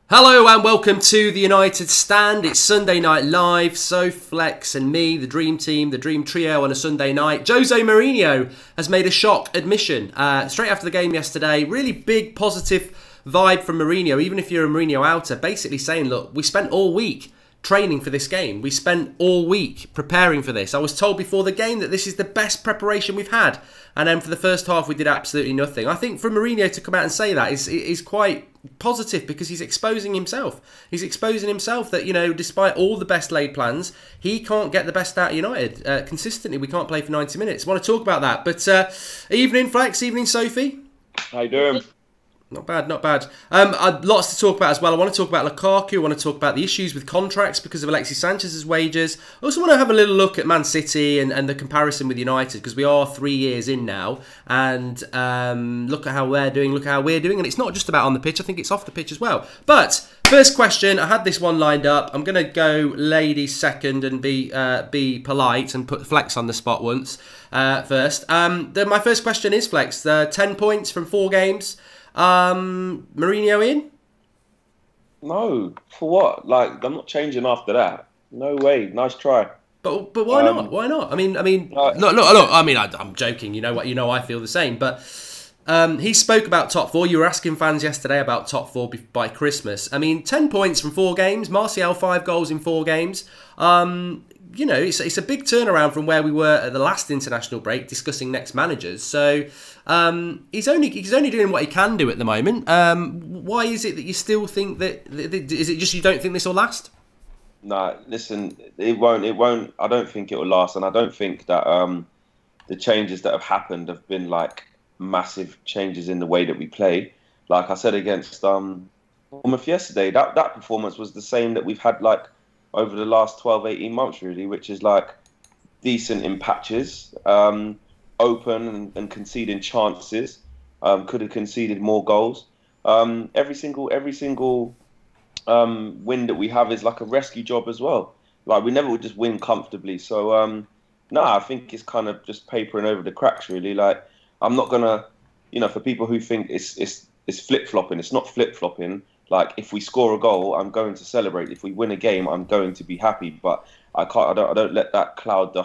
Hello and welcome to the United Stand. It's Sunday Night Live. So Flex and me, the dream team, the dream trio on a Sunday night. Jose Mourinho has made a shock admission straight after the game yesterday. Really big positive vibe from Mourinho, even if you're a Mourinho outer, basically saying, look, we spent all week training for this game. We spent all week preparing for this. I was told before the game that this is the best preparation we've had. And then for the first half, we did absolutely nothing. I think for Mourinho to come out and say that is quite positive because he's exposing himself. He's exposing himself that, you know, despite all the best laid plans, he can't get the best out of United. Consistently, we can't play for 90 minutes. I want to talk about that. But evening, Flex. Evening, Sophie. How you doing? Not bad, not bad. Lots to talk about as well. I want to talk about Lukaku. I want to talk about the issues with contracts because of Alexis Sanchez's wages. I also want to have a little look at Man City and the comparison with United because we are 3 years in now. And look at how they're doing, look at how we're doing. And it's not just about on the pitch. I think it's off the pitch as well. But first question, I had this one lined up. I'm going to go ladies second and be polite and put Flex on the spot once first. My first question is, Flex, 10 points from 4 games. Mourinho in? No, for what? Like, I'm not changing after that. No way. Nice try. But why not? Why not? I mean, look. I mean, I'm joking. You know what? You know, I feel the same. But he spoke about top 4. You were asking fans yesterday about top 4 by Christmas. I mean, 10 points from 4 games. Martial 5 goals in 4 games. You know, it's a big turnaround from where we were at the last international break discussing next managers. So he's only doing what he can do at the moment. Why is it that you still think that? Is it just you don't think this will last? Nah, listen, it won't. I don't think it will last, and I don't think that the changes that have happened have been like massive changes in the way that we play. Like I said against Bournemouth yesterday, that performance was the same that we've had like over the last 12, 18 months, really, which is like decent in patches, open and conceding chances. Could have conceded more goals. Every single win that we have is like a rescue job as well. Like we never would just win comfortably. So no, I think it's kind of just papering over the cracks, really. Like I'm not gonna, you know, for people who think it's flip flopping, it's not flip flopping. Like if we score a goal, I'm going to celebrate. If we win a game, I'm going to be happy. But I don't let that cloud the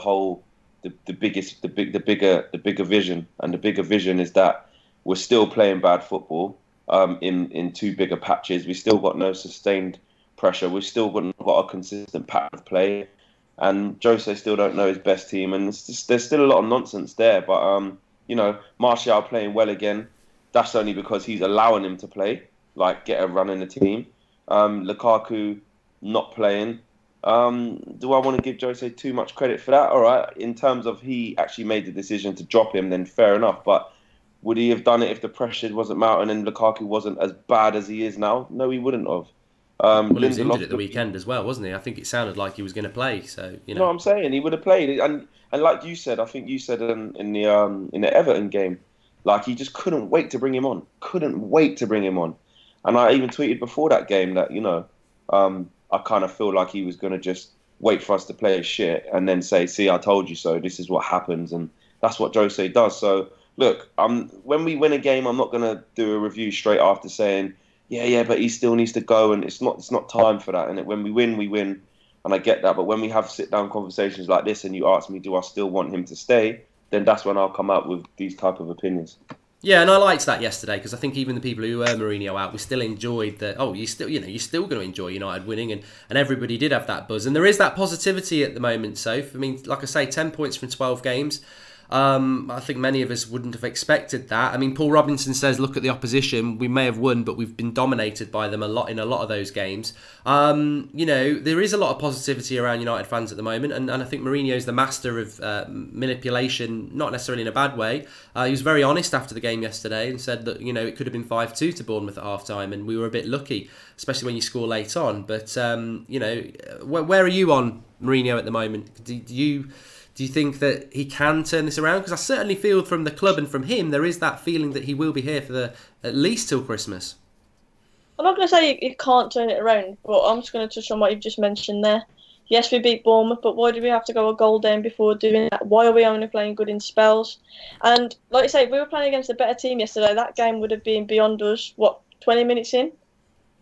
bigger vision. And the bigger vision is that we're still playing bad football in 2 bigger patches. We still got no sustained pressure. We've still got a consistent pattern of play. And Jose still don't know his best team. And there's still a lot of nonsense there. But you know, Martial playing well again. That's only because he's allowing him to play. Like get a run in the team. Lukaku not playing. Do I want to give Jose too much credit for that? All right, in terms of he actually made the decision to drop him, then fair enough. But would he have done it if the pressure wasn't mounting and Lukaku wasn't as bad as he is now? No, he wouldn't have. Well, he was injured at the weekend as well, wasn't he? I think it sounded like he was going to play. So you know, no, I'm saying he would have played. And like you said, I think you said in the Everton game, like he just couldn't wait to bring him on. Couldn't wait to bring him on. And I even tweeted before that game that, you know, I kind of feel like he was going to just wait for us to play as shit and then say, see, I told you so. This is what happens. And that's what Jose does. So, look, when we win a game, I'm not going to do a review straight after saying, yeah, but he still needs to go. And it's not time for that. And when we win, we win. And I get that. But when we have sit-down conversations like this and you ask me, do I still want him to stay? Then that's when I'll come out with these type of opinions. Yeah, and I liked that yesterday because I think even the people who were Mourinho out, we still enjoyed that. Oh, you're still going to enjoy United winning, and everybody did have that buzz, and there is that positivity at the moment. So, I mean, like I say, 10 points from 12 games. I think many of us wouldn't have expected that. I mean, Paul Robinson says, look at the opposition. We may have won, but we've been dominated by them a lot in a lot of those games. You know, there is a lot of positivity around United fans at the moment, and I think Mourinho's the master of manipulation, not necessarily in a bad way. He was very honest after the game yesterday and said that, you know, it could have been 5-2 to Bournemouth at half-time, and we were a bit lucky, especially when you score late on. But, you know, where are you on Mourinho at the moment? Do you think that he can turn this around? Because I certainly feel from the club and from him, there is that feeling that he will be here for at least till Christmas. I'm not going to say you can't turn it around, but I'm just going to touch on what you've just mentioned there. Yes, we beat Bournemouth, but why did we have to go a goal down before doing that? Why are we only playing good in spells? And like I say, if we were playing against a better team yesterday, that game would have been beyond us, 20 minutes in?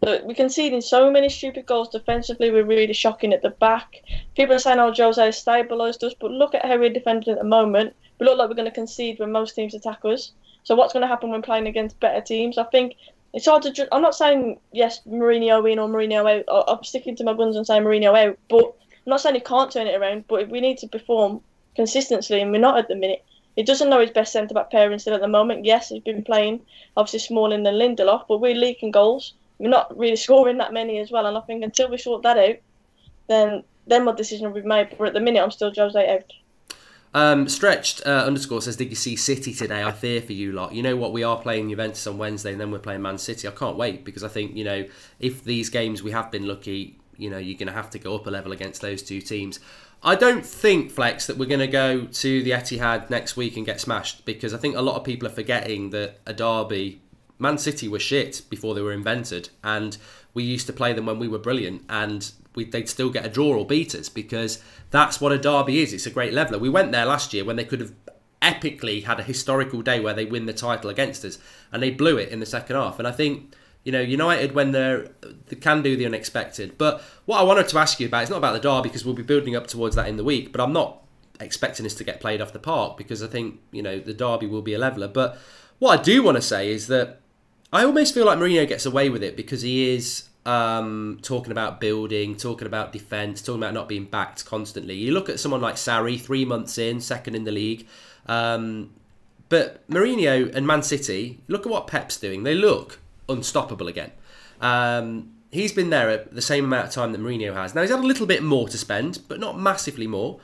But we're conceding so many stupid goals defensively. We're really shocking at the back. People are saying, "Oh, Jose has stabilised us," but look at how we're defending at the moment. We look like we're going to concede when most teams attack us. So what's going to happen when playing against better teams? I think it's hard to. I'm not saying yes, Mourinho in or Mourinho out. I'm sticking to my guns and saying Mourinho out. But I'm not saying he can't turn it around. But we need to perform consistently, and we're not at the minute. He doesn't know his best centre-back pairing still at the moment. Yes, he's been playing obviously Smalling and Lindelof, but we're leaking goals. We're not really scoring that many as well, and I think until we sort that out, then my decision will be made. But at the minute, I'm still Jose out. Stretched underscore says, did you see City today? I fear for you lot. You know what, we are playing Juventus on Wednesday and then we're playing Man City. I can't wait, because I think, if these games we have been lucky, you're going to have to go up a level against those two teams. I don't think, Flex, that we're going to go to the Etihad next week and get smashed, because I think a lot of people are forgetting that a derby, Man City were shit before they were invented, and we used to play them when we were brilliant, and they'd still get a draw or beat us, because that's what a derby is. It's a great leveler. We went there last year when they could have epically had a historical day where they win the title against us, and they blew it in the second half. And I think, United, when they can do the unexpected. But what I wanted to ask you about is not about the derby, because we'll be building up towards that in the week, but I'm not expecting us to get played off the park, because I think, the derby will be a leveler. But what I do want to say is that I almost feel like Mourinho gets away with it, because he is talking about building, talking about defence, talking about not being backed constantly. You look at someone like Sarri, 3 months in, second in the league. But Mourinho and Man City, look at what Pep's doing. They look unstoppable again. He's been there at the same amount of time that Mourinho has. Now, he's had a little bit more to spend, but not massively more.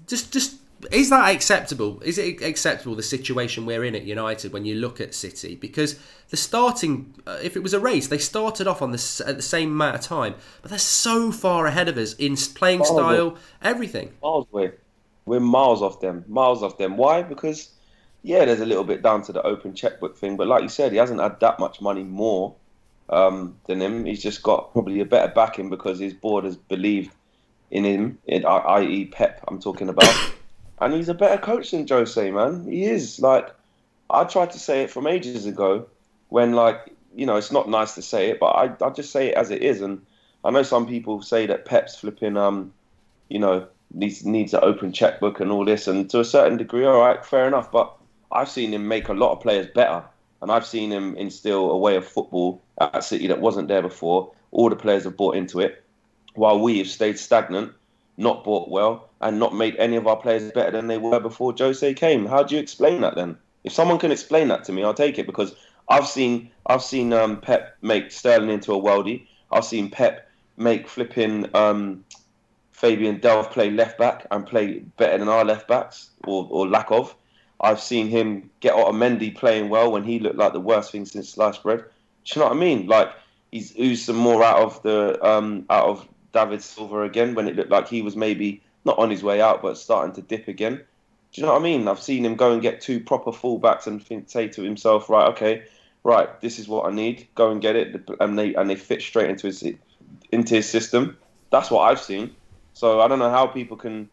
Just is that acceptable? Is it acceptable, the situation we're in at United, when you look at City? Because the starting, if it was a race, they started off at the same amount of time, but they're so far ahead of us in playing style, everything. Miles away. We're miles off them. Miles off them. Why? Because, yeah, there's a little bit down to the open checkbook thing, but like you said, he hasn't had that much money more than him. He's just got probably a better backing because his board has believed in him, i.e. Pep, I'm talking about. And he's a better coach than Jose, man. He is. Like, I tried to say it from ages ago when, it's not nice to say it, but I just say it as it is. And I know some people say that Pep's flipping, needs an open checkbook and all this. And to a certain degree, all right, fair enough. But I've seen him make a lot of players better. And I've seen him instill a way of football at City that wasn't there before. All the players have bought into it, while we have stayed stagnant, not bought well, and not made any of our players better than they were before Jose came. How do you explain that then? If someone can explain that to me, I'll take it, because I've seen Pep make Sterling into a worldie. I've seen Pep make flipping Fabian Delph play left back and play better than our left backs, or lack of. I've seen him get Otamendi playing well when he looked like the worst thing since sliced bread. Do you know what I mean? Like, he's oozed some more out of David Silva again when it looked like he was maybe not on his way out but starting to dip again. Do you know what I mean? I've seen him go and get two proper fullbacks and say to himself, right, this is what I need. Go and get it, and they fit straight into his system. That's what I've seen. So I don't know how people can,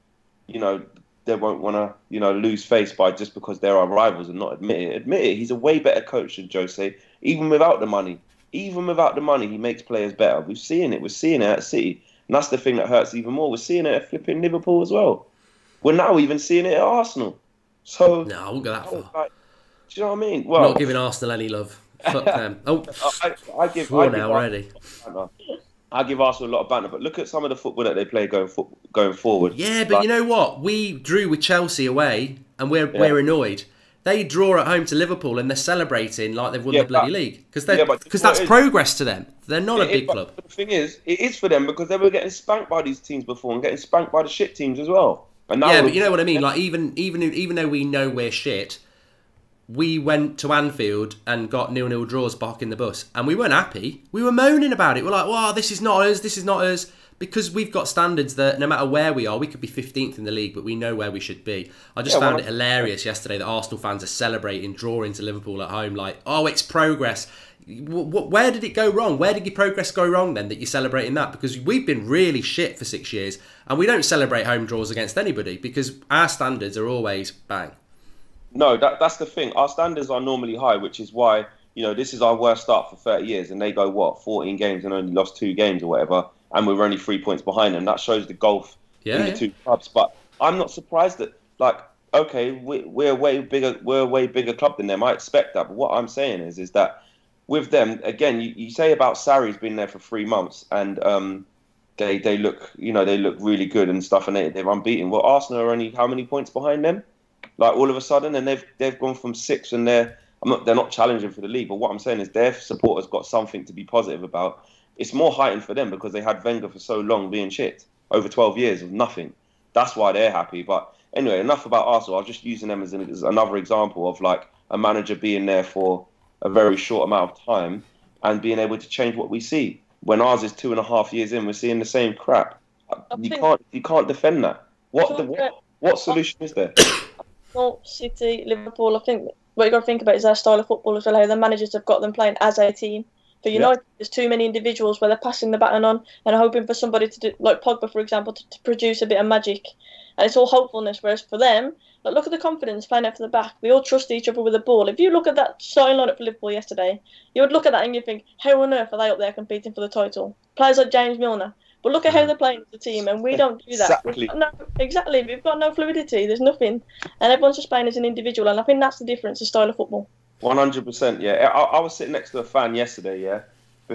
they won't want to, lose face by just because they're our rivals and not admit it. Admit it. He's a way better coach than Jose, even without the money. Even without the money, he makes players better. We're seeing it. We're seeing it at City. And that's the thing that hurts even more. We're seeing it at flipping Liverpool as well. We're now even seeing it at Arsenal. So no, I won't go that far. Do you know what I mean? Well, not giving Arsenal any love. Fuck them. Oh, I give already. I give Arsenal a lot of banter, but look at some of the football that they play going forward. Yeah, but you know what? We drew with Chelsea away, and we're annoyed. They draw at home to Liverpool, and they're celebrating like they've won the bloody league, because that's progress to them. They're not a big club. But the thing is, it is for them, because they were getting spanked by these teams before and getting spanked by the shit teams as well. And now but you know what I mean. Like, even though we know we're shit, we went to Anfield and got 0-0 draws back in the bus, and we weren't happy. We were moaning about it. We're like, "Wow, this is not us," because we've got standards that no matter where we are, we could be 15th in the league, but we know where we should be. I just found it hilarious yesterday that Arsenal fans are celebrating drawing to Liverpool at home, like, "Oh, it's progress." Where did it go wrong? Where did your progress go wrong then that you're celebrating that? Because we've been really shit for 6 years, and we don't celebrate home draws against anybody because our standards are always bang. No, that's the thing. Our standards are normally high, which is why, you know, this is our worst start for 30 years, and they go, what, 14 games and only lost 2 games or whatever, and we're only 3 points behind them. That shows the gulf in the two clubs. But I'm not surprised that, like, okay, we're a way bigger club than them. I expect that. But what I'm saying is that with them, again, you say about Sarri's been there for 3 months, and they look, you know, they look really good and stuff, and they're unbeaten. Well, Arsenal are only how many points behind them? Like, all of a sudden, and they've gone from 6th, and they're not challenging for the league. But what I'm saying is their supporters got something to be positive about. It's more heightened for them because they had Wenger for so long being shit, over 12 years of nothing. That's why they're happy. But anyway, enough about Arsenal. I was just using them as another example of, like, a manager being there for a very short amount of time and being able to change what we see. When ours is 2.5 years in, we're seeing the same crap. You can't defend that. What solution is there? Well, City, Liverpool, I think what you've got to think about is their style of football as well, how the managers have got them playing as a team. For United, there's too many individuals where they're passing the baton on and hoping for somebody to do, like Pogba, for example, to produce a bit of magic. And it's all hopefulness, whereas for them, like, look at the confidence playing out from the back. We all trust each other with the ball. If you look at that starting lineup for Liverpool yesterday, you would look at that and you think, how on earth are they up there competing for the title? Players like James Milner. But look at how they're playing as a team, and we don't do that. Exactly. We've got no fluidity. There's nothing. And everyone's just playing as an individual, and I think that's the difference, the style of football. 100%, yeah. I was sitting next to a fan yesterday, yeah,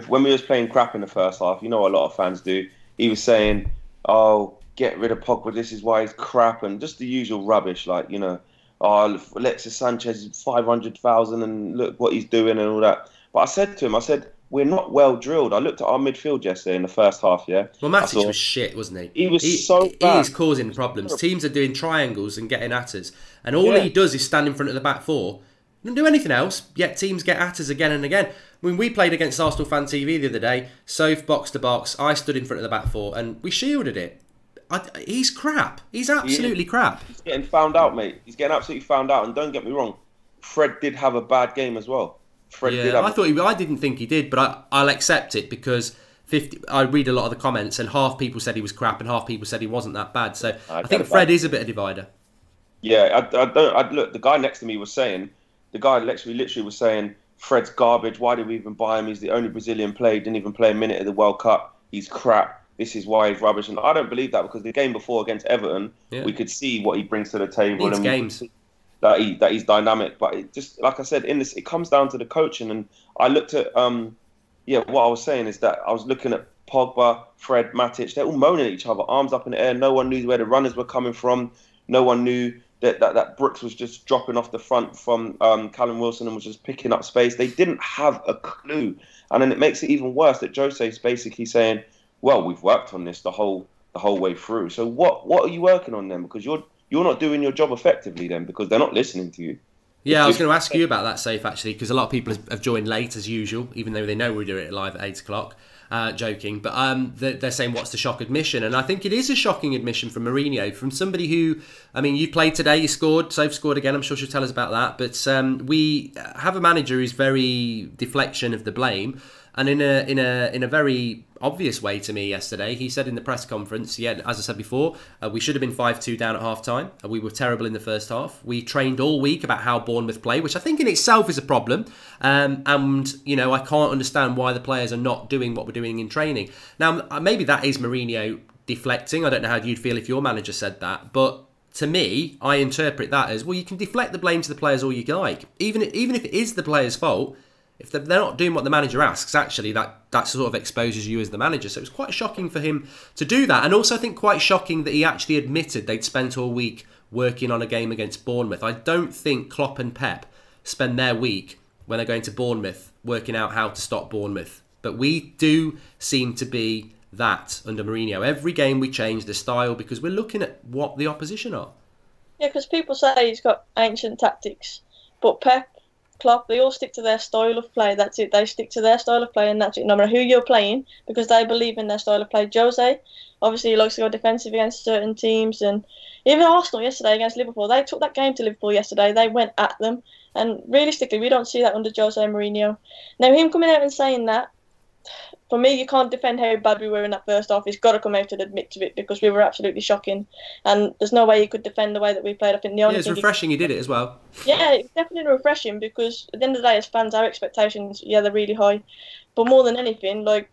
when we was playing crap in the first half. You know, a lot of fans do. He was saying, oh, get rid of Pogba, this is why he's crap, and just the usual rubbish, like, you know, oh, Alexis Sanchez is 500,000 and look what he's doing and all that. But I said to him, we're not well drilled. I looked at our midfield yesterday in the first half, yeah. Well, Matic was shit, wasn't he? He was so bad. He is causing problems. Teams are doing triangles and getting at us. And all he does is stand in front of the back four. He doesn't do anything else, yet teams get at us again and again. When we played against Arsenal Fan TV the other day, Soph box to box, I stood in front of the back four and we shielded it. He's crap. He's absolutely crap. He's getting found out, mate. He's getting absolutely found out. And don't get me wrong, Fred did have a bad game as well. I didn't think he did, but I'll accept it because I read a lot of the comments and half people said he was crap and half people said he wasn't that bad. So I think Fred is a bit of a divider. Yeah, look, the guy next to me was saying, literally was saying, Fred's garbage. Why did we even buy him? He's the only Brazilian player. Didn't even play a minute at the World Cup. He's crap. This is why he's rubbish. And I don't believe that because the game before against Everton, we could see what he brings to the table. Needs games. That he's dynamic, but it just, like I said, it comes down to the coaching. And I looked at what I was saying is that I was looking at Pogba, Fred, Matic. They're all moaning at each other, arms up in the air. No one knew where the runners were coming from. No one knew that Brooks was just dropping off the front from Callum Wilson and was just picking up space. They didn't have a clue, and then it makes it even worse that Jose's basically saying, "Well, we've worked on this the whole way through. So what are you working on then? Because you're not doing your job effectively then because they're not listening to you." Yeah, I was going to ask you about that, Safe, actually, because a lot of people have joined late, as usual, even though they know we're doing it live at 8 o'clock. Joking. But they're saying, what's the shock admission? And I think it is a shocking admission from Mourinho, from somebody who, I mean, you played today, you scored, Safe scored again, I'm sure she'll tell us about that. But we have a manager who's very deflection of the blame. And in a very obvious way to me yesterday, he said in the press conference, as I said before, we should have been 5-2 down at half-time. We were terrible in the first half. We trained all week about how Bournemouth play, which I think in itself is a problem. And, you know, I can't understand why the players are not doing what we're doing in training. Now, maybe that is Mourinho deflecting. I don't know how you'd feel if your manager said that. But to me, I interpret that as, well, you can deflect the blame to the players all you like. Even if it is the players' fault, if they're not doing what the manager asks, actually, that sort of exposes you as the manager. So it was quite shocking for him to do that. And also I think quite shocking that he actually admitted they'd spent all week working on a game against Bournemouth. I don't think Klopp and Pep spend their week when they're going to Bournemouth working out how to stop Bournemouth. But we do seem to be that under Mourinho. Every game we change the style because we're looking at what the opposition are. Yeah, because people say he's got ancient tactics. But Pep, Klopp, they all stick to their style of play. That's it. They stick to their style of play, and that's it. No matter who you're playing, because they believe in their style of play. Jose, obviously, he likes to go defensive against certain teams, and even Arsenal yesterday against Liverpool, they took that game to Liverpool yesterday. They went at them, and realistically, we don't see that under Jose Mourinho. Now, him coming out and saying that, for me, you can't defend how bad we were in that first half. He's got to come out and admit to it because we were absolutely shocking. And there's no way he could defend the way that we played. I think the only it's refreshing he did it as well. Yeah, it's definitely refreshing because at the end of the day, as fans, our expectations, yeah, they're really high. But more than anything, like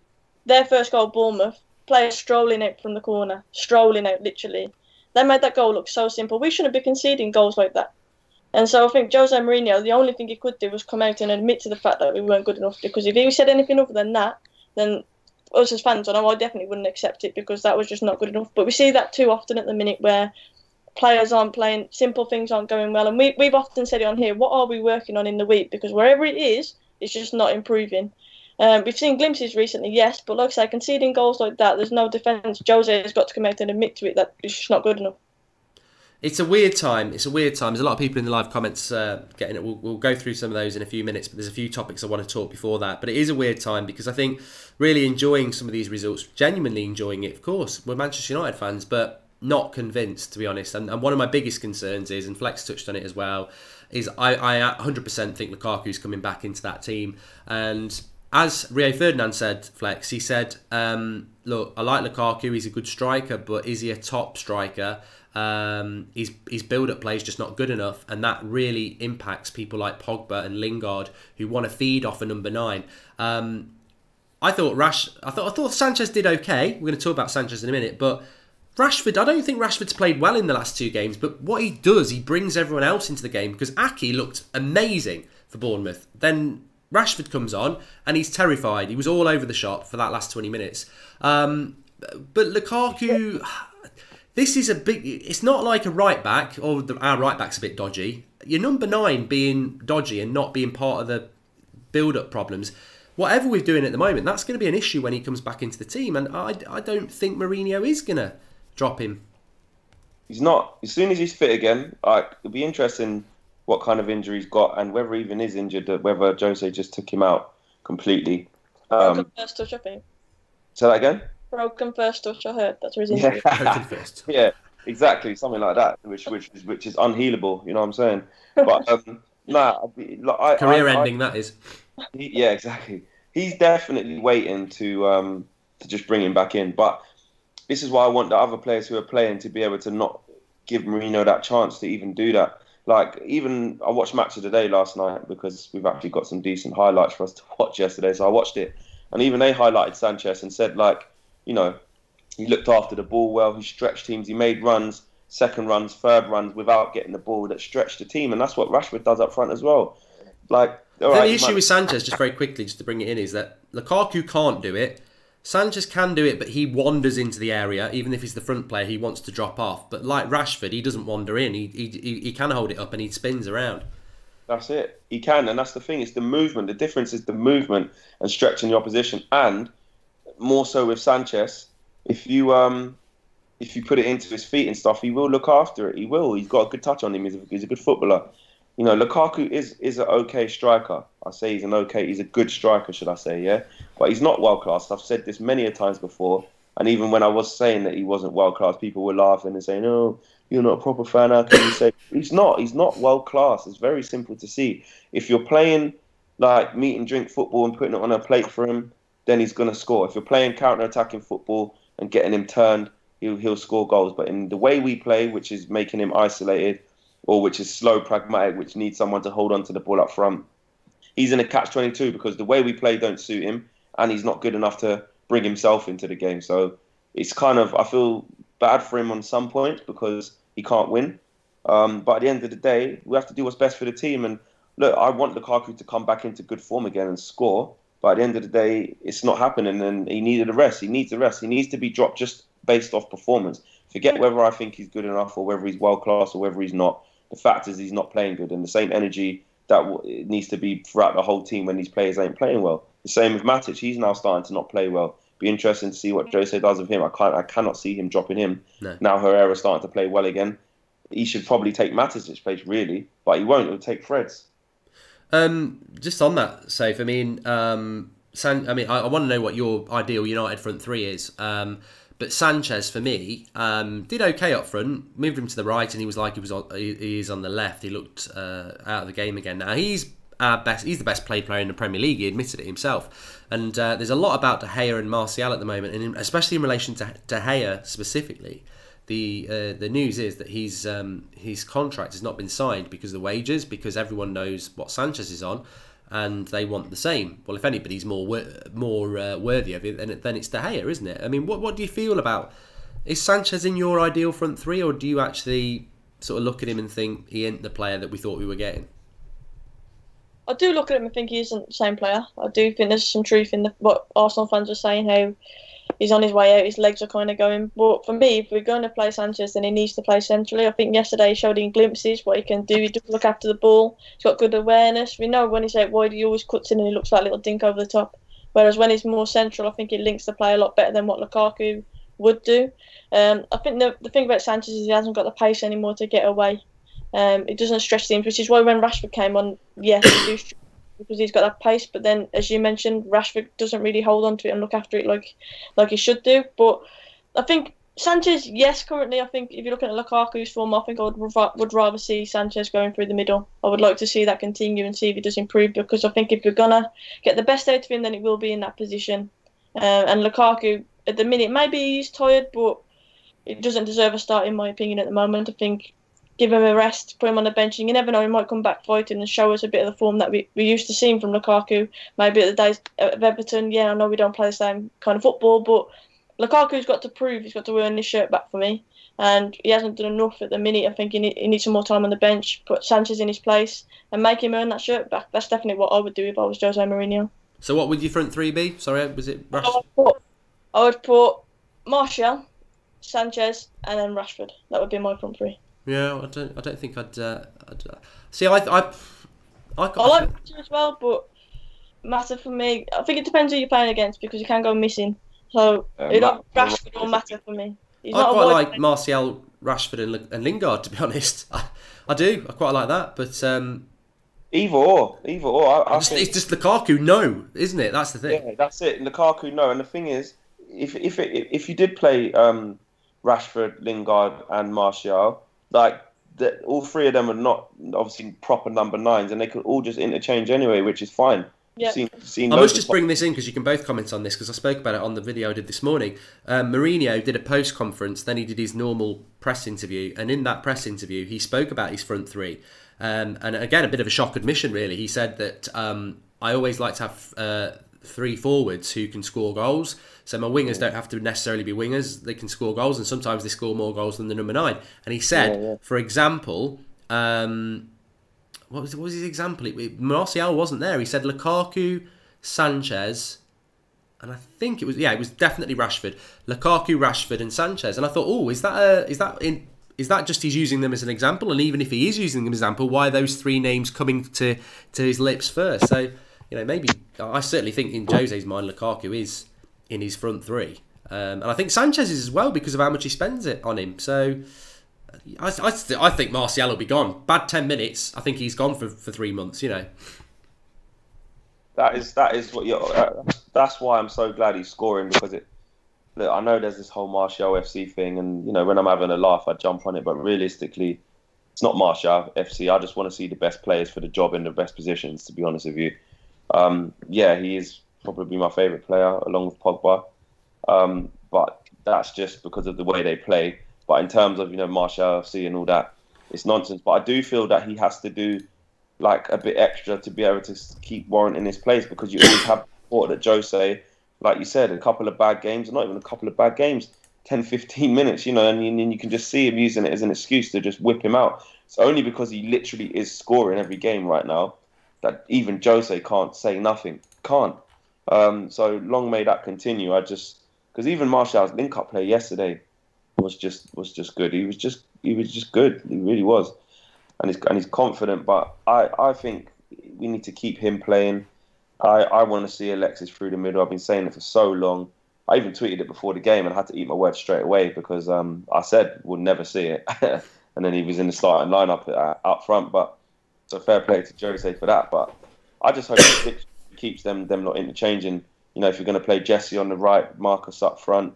their first goal, Bournemouth, players strolling out from the corner, strolling out literally. They made that goal look so simple. We shouldn't be conceding goals like that. And so I think Jose Mourinho, the only thing he could do was come out and admit to the fact that we weren't good enough. Because if he said anything other than that, then us as fans, I know I definitely wouldn't accept it because that was just not good enough. But we see that too often at the minute where players aren't playing, simple things aren't going well. And we've often said it on here, what are we working on in the week? Because wherever it is, it's just not improving. We've seen glimpses recently, yes, but like I say, conceding goals like that, there's no defence. Jose has got to come out and admit to it that it's just not good enough. It's a weird time. There's a lot of people in the live comments getting it. We'll go through some of those in a few minutes, but there's a few topics I want to talk before that. But it is a weird time because I think really enjoying some of these results, genuinely enjoying it, of course. We're Manchester United fans, but not convinced, to be honest. And one of my biggest concerns is, and Flex touched on it as well, is I 100% think Lukaku's coming back into that team. And as Rio Ferdinand said, Flex, he said, look, I like Lukaku, he's a good striker, but is he a top striker? His build-up play is just not good enough, and that really impacts people like Pogba and Lingard who want to feed off a number 9. I thought Sanchez did okay. We're going to talk about Sanchez in a minute, but Rashford, I don't think Rashford's played well in the last 2 games, but what he does, he brings everyone else into the game because Aki looked amazing for Bournemouth. Then Rashford comes on and he's terrified. He was all over the shop for that last 20 minutes. But Lukaku, this is a big... It's not like a right-back, or our right-back's a bit dodgy. Your number 9 being dodgy and not being part of the build-up problems, whatever we're doing at the moment, that's going to be an issue when he comes back into the team. And I don't think Mourinho is going to drop him. He's not. As soon as he's fit again, it'll be interesting what kind of injury he's got and whether he even is injured, whether Jose just took him out completely. Broken first touch, I think. Say that again? Broken first touch, I heard. That's his injury. Broken first. Yeah, exactly. Something like that, which is unhealable, you know what I'm saying? But, career-ending, that is. Yeah, exactly. He's definitely waiting to just bring him back in. But this is why I want the other players who are playing to be able to not give Mourinho that chance to even do that. Like, even I watched Match of the Day last night because we've actually got some decent highlights for us to watch yesterday. So I watched it. And even they highlighted Sanchez and said, like, you know, he looked after the ball well. He stretched teams. He made runs, second runs, third runs without getting the ball that stretched the team. And that's what Rashford does up front as well. Like, the issue with Sanchez, just very quickly, just to bring it in, is that Lukaku can't do it. Sanchez can do it, but he wanders into the area. Even if he's the front player, he wants to drop off. But like Rashford, he doesn't wander in. He can hold it up and he spins around. That's it. He can, and that's the thing. It's the movement. The difference is the movement and stretching the opposition. And more so with Sanchez, if you put it into his feet and stuff, he will look after it. He will. He's got a good touch on him. He's a good footballer. You know, Lukaku is an okay striker. I say he's a good striker, should I say, yeah? But he's not world class. I've said this many a times before, and even when I was saying that he wasn't world class, people were laughing and saying, "Oh, you're not a proper fan. How can you say?" He's not world class. It's very simple to see. If you're playing like meat and drink football and putting it on a plate for him, then he's going to score. If you're playing counter-attacking football and getting him turned, he'll score goals. But in the way we play, which is making him isolated, or which is slow, pragmatic, which needs someone to hold on to the ball up front, he's in a catch-22 because the way we play don't suit him, and he's not good enough to bring himself into the game. So it's kind of, I feel bad for him on some points because he can't win. But at the end of the day, we have to do what's best for the team. And look, I want Lukaku to come back into good form again and score. But at the end of the day, it's not happening, and he needed a rest. He needs a rest. He needs to be dropped just based off performance. Forget whether I think he's good enough or whether he's world-class or whether he's not. The fact is he's not playing good, and the same energy that needs to be throughout the whole team when these players ain't playing well. The same with Matic. He's now starting to not play well. Be interesting to see what Jose does with him. I cannot see him dropping him. No. Now Herrera's starting to play well again. He should probably take Matic's place, really, but he won't. He'll take Fred's. Just on that, Safe, I mean, I want to know what your ideal United front three is. But Sanchez, for me, did okay up front. Moved him to the right, and he is on the left. He looked out of the game again. Now he's he's the best played player in the Premier League. He admitted it himself. And there's a lot about De Gea and Martial at the moment, and especially in relation to De Gea specifically. The news is that his contract has not been signed because of the wages, because everyone knows what Sanchez is on, and they want the same. Well, if anybody's more worthy of it, then it's De Gea, isn't it? I mean, what do you feel about? Is Sanchez in your ideal front three, or do you actually sort of look at him and think he ain't the player that we thought we were getting? I do look at him and think he isn't the same player. I do think there's some truth in what Arsenal fans are saying, how he's on his way out, his legs are kind of going. But for me, if we're going to play Sanchez, then he needs to play centrally. I think yesterday he showed in glimpses what he can do. He does look after the ball. He's got good awareness. We know when he's out wide, he always cuts in and he looks like a little dink over the top. Whereas when he's more central, I think he links the play a lot better than what Lukaku would do. I think the thing about Sanchez is he hasn't got the pace anymore to get away. It doesn't stretch teams, which is why when Rashford came on, yes, he do because he's got that pace. But then, as you mentioned, Rashford doesn't really hold on to it and look after it like he should do. But I think Sanchez, yes, currently, I think if you're looking at Lukaku's form, I think I would rather see Sanchez going through the middle. I would like to see that continue and see if he does improve, because I think if we're gonna get the best out of him, then it will be in that position. And Lukaku, at the minute, maybe he's tired, but it doesn't deserve a start, in my opinion, at the moment. I think give him a rest, put him on the bench, and you never know, he might come back fighting and show us a bit of the form that we used to seeing from Lukaku, maybe at the days of Everton. Yeah, I know we don't play the same kind of football, but Lukaku's got to prove, he's got to earn his shirt back for me, and he hasn't done enough at the minute. I think he needs some more time on the bench, put Sanchez in his place, and make him earn that shirt back. That's definitely what I would do if I was Jose Mourinho. So what would your front three be? Sorry, was it Rashford? I would put Martial, Sanchez, and then Rashford. That would be my front three. Yeah, I don't think I'd see. I like Rashford as well, but Mata for me, I think it depends who you're playing against, because you can go missing. So Rashford or Mata for me. I quite like Martial, Rashford, and Lingard. To be honest, I do. I quite like that, but either or. It's just Lukaku, no, isn't it? That's the thing. Yeah, that's it. Lukaku, no. And the thing is, if you did play Rashford, Lingard, and Martial, like all three of them are not obviously proper number 9s, and they could all just interchange anyway, which is fine. Yeah. I must just bring this in because you can both comment on this, because I spoke about it on the video I did this morning. Mourinho did a post conference, then he did his normal press interview, and in that press interview he spoke about his front three. And again, a bit of a shock admission, really. He said that I always like to have 3 forwards who can score goals. So my wingers don't have to necessarily be wingers. They can score goals, and sometimes they score more goals than the number 9. And he said, for example, what was his example? Martial wasn't there. He said Lukaku, Sanchez, and I think it was definitely Rashford. Lukaku, Rashford, and Sanchez. And I thought, is that just he's using them as an example? And even if he is using them as an example, why are those 3 names coming to his lips first? So, maybe I certainly think in Jose's mind, Lukaku is in his front 3. And I think Sanchez is as well, because of how much he spends it on him. So I think Martial will be gone. Bad 10 minutes. I think he's gone for 3 months. That is what that's why I'm so glad he's scoring, because look, I know there's this whole Martial FC thing, and when I'm having a laugh, I jump on it. But realistically, it's not Martial FC. I just want to see the best players for the job in the best positions. To be honest with you, he is probably my favourite player along with Pogba. But that's just because of the way they play. But in terms of Martial FC and all that, it's nonsense. But I do feel that he has to do like a bit extra to be able to keep warranting his place, because you always have support that Jose, like you said, a couple of bad games, or not even a couple of bad games, 10, 15 minutes, and you can just see him using it as an excuse to just whip him out. It's only because he literally is scoring every game right now that even Jose can't say nothing. Can't. So long may that continue. Because even Martial's link-up play yesterday was just good. He was just good. He really was, and he's confident. But I think we need to keep him playing. I want to see Alexis through the middle. I've been saying it for so long. I even tweeted it before the game and had to eat my words straight away, because I said we'll never see it, and then he was in the starting lineup up front. But so fair play to Jose for that. But I just hope he keeps them not interchanging. If you're going to play Jesse on the right, Marcus up front,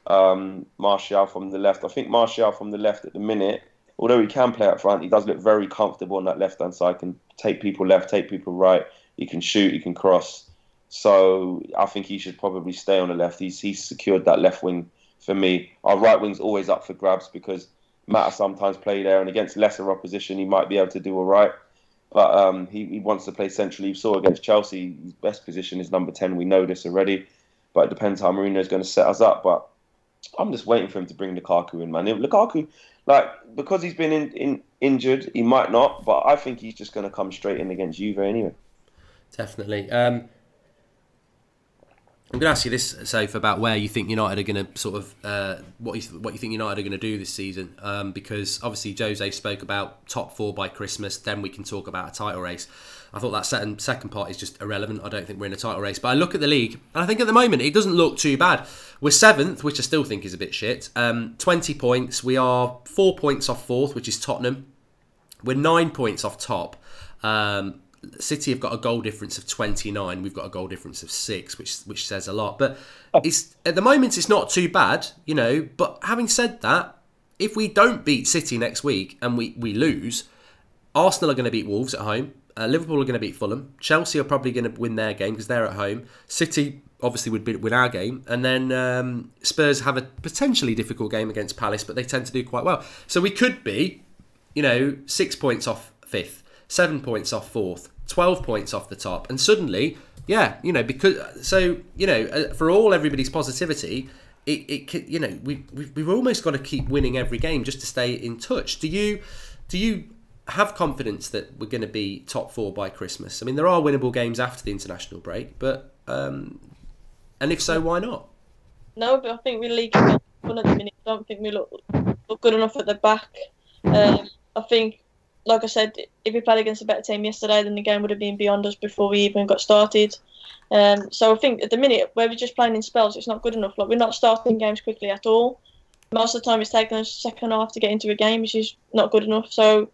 Martial from the left. I think Martial from the left at the minute although he can play up front, he does look very comfortable on that left-hand side, can take people left, take people right, he can shoot, he can cross. So I think he should probably stay on the left. He's secured that left wing for me. Our right wing's always up for grabs because Mata sometimes play there, and against lesser opposition, he might be able to do all right. But he wants to play centrally. You saw against Chelsea, his best position is number 10. We know this already. But it depends how Mourinho is going to set us up. But I'm just waiting for him to bring Lukaku in, man. Lukaku, because he's been injured, he might not. But I think he's just going to come straight in against Juve anyway. Definitely. I'm going to ask you this, Soph, about where you think United are going to sort of what you think United are going to do this season. Because obviously Jose spoke about top 4 by Christmas. Then we can talk about a title race. I thought that second part is just irrelevant. I don't think we're in a title race. But I look at the league, and I think at the moment it doesn't look too bad. We're 7th, which I still think is a bit shit. 20 points. We are 4 points off 4th, which is Tottenham. We're 9 points off top. City have got a goal difference of 29. We've got a goal difference of 6, which says a lot. But it's at the moment it's not too bad, you know. But having said that, if we don't beat City next week and we lose, Arsenal are going to beat Wolves at home. Liverpool are going to beat Fulham. Chelsea are probably going to win their game because they're at home. City obviously would win our game, and then Spurs have a potentially difficult game against Palace, but they tend to do quite well. So we could be, 6 points off 5th. 7 points off 4th, 12 points off the top, and suddenly, for all everybody's positivity, we've almost got to keep winning every game just to stay in touch. Do you have confidence that we're going to be top 4 by Christmas? I mean, there are winnable games after the international break, but and if so, why not? No, but I think we're leaking at the minute. I don't think we look good enough at the back. I think, like I said, if we played against a better team yesterday, then the game would have been beyond us before we even got started. So I think at the minute, where we're just playing in spells, it's not good enough. Like, we're not starting games quickly at all. Most of the time, it's taking us second half to get into a game, which is not good enough. So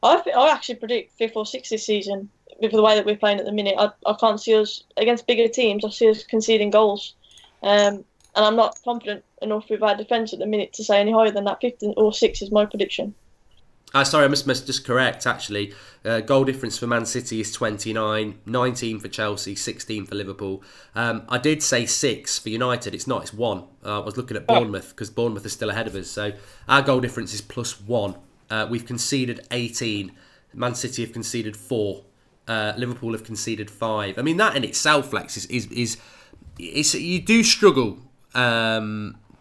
I actually predict 5th or 6th this season with the way that we're playing at the minute. I can't see us, against bigger teams, I see us conceding goals. And I'm not confident enough with our defence at the minute to say any higher than that. 5th or 6th is my prediction. Sorry, I must just correct, actually. Goal difference for Man City is 29, 19 for Chelsea, 16 for Liverpool. I did say 6 for United. It's not, it's 1. I was looking at Bournemouth because Bournemouth is still ahead of us. So our goal difference is +1. We've conceded 18. Man City have conceded 4. Liverpool have conceded 5. I mean, that in itself, Lex, is you do struggle,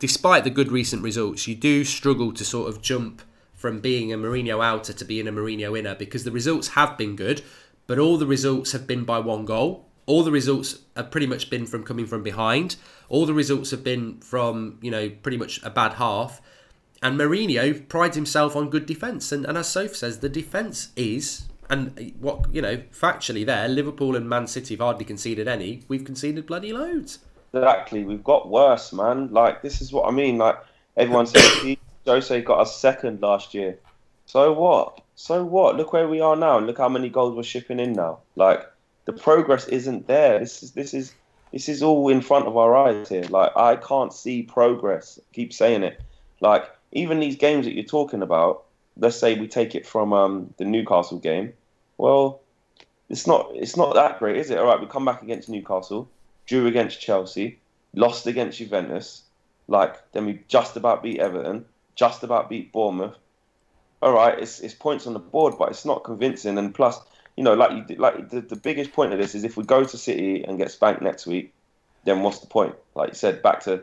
despite the good recent results, you do struggle to sort of jump from being a Mourinho outer to being a Mourinho inner, because the results have been good, but all the results have been by 1 goal. All the results have pretty much been from coming from behind. All the results have been from, pretty much a bad half. And Mourinho prides himself on good defence. And as Soph says, the defence is, and factually there, Liverpool and Man City have hardly conceded any. We've conceded bloody loads. Exactly. We've got worse, man. This is what I mean. Everyone says Jose got us 2nd last year. So what? Look where we are now. Look how many goals we're shipping in now. The progress isn't there. This is all in front of our eyes here. I can't see progress. I keep saying it. Even these games that you're talking about, let's say we take it from the Newcastle game. Well, it's not that great, is it? All right, we come back against Newcastle, drew against Chelsea, lost against Juventus. Then we just about beat Everton. Just about beat Bournemouth. All right, it's points on the board, but it's not convincing. And plus, the biggest point of this is if we go to City and get spanked next week, then what's the point? Like you said, back to